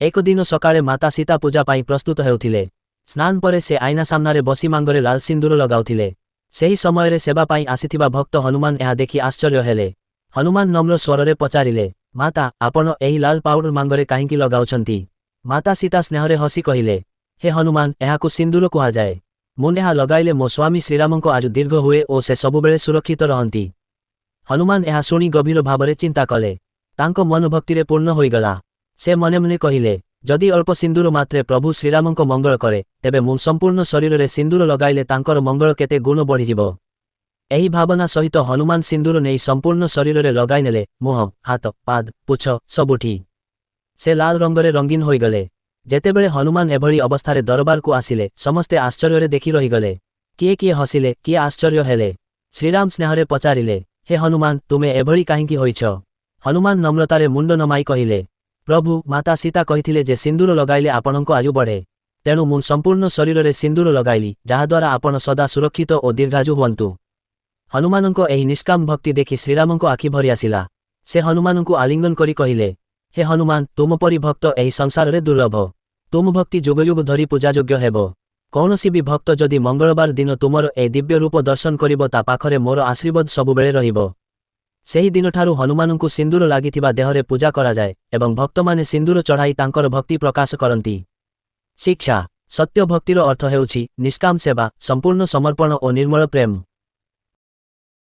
एक दिन सकाळे माता सीता पूजा पाई प्रस्तुत हेउथिले। स्नान परे से आईना सामनारे बसी मांगरे लाल सिंदूर लगाउथिले। सेही समयरे सेवा पाई आसिथिबा भक्त हनुमान एहा देखि आश्चर्य हेले। हनुमान नम्र स्वररे पचारिले, माता आपण एही लाल पाउडर मांगरे काहींकी लगाउछंती? माता सीता स्नेहरे हसी कहिले, हे हनुमान एहाकु सिंदूर कुहा जाए। मु एहा लगाइले मो स्वामी श्रीरामको आयु दीर्घ हुए ओ से सबुबेले सुरक्षित रहंती। हनुमान एहा शुणी गभीर भावरे चिंता कले। तांको मन भक्तिरे पूर्ण होइगला। से मने मने कहिले, जदि अल्प सिंदूर मात्रे प्रभु श्रीरामको मंगल करे तेबे मु संपूर्ण शरीर सिंदूर लगाइले तांकर मंगल केते गुण बढ़िजिबो। एही भावना सहित हनुमान सिंदूर नहीं संपूर्ण शरीर रे लगाई नेले। मुह, हाथ, पाद, पुछ सबुठी से लाल रंगरे रंगीन होइगले। जेतेबेले हनुमान एभली अवस्थारे दरबार को आसिले समस्ते आश्चर्य देखि रहिगले। किए किए हसिले, किए आश्चर्य हेले। श्रीराम स्नेहरे पचारिले, हे हनुमान तुमे एभली काहींकी होइछ? हनुमान नम्रतारे मुंड नमाई कहिले, प्रभु माता सीता कहिथिले जे सिंदूर लगाइले आपणको आयु बढ़े। तेणु मु संपूर्ण शरीर रे सिंदूर लगाइली जहाद्वारा आपण सदा सुरक्षित और दीर्घायु हुअन्तु। हनुमानंको एही निष्काम भक्ति देखि श्रीरामंको आखि भरि आसिला। से हनुमानंको आलिंगन करी कहिले, हे हनुमान तुम परि भक्त एही संसार रे दुर्लभ। तुम भक्ति जुग जुग धरी पूजायोग्य हेबो। कौनसी भी भक्त जदि मंगलबार दिन तुमर ए दिव्य रूप दर्शन करिबो ता पाखरे मोर आशीर्वाद सबुबेले रहिबो। सेही दिन ठारू हनुमानंकु सिंदूर लागिथिबा देहरे पूजा करा जाए एवं भक्तमाने सिंदूर चढ़ाई तांकर भक्ति प्रकाश करंती। शिक्षा, सत्य भक्तिर अर्थ हेउछि निष्काम सेवा, संपूर्ण समर्पण और निर्मल प्रेम।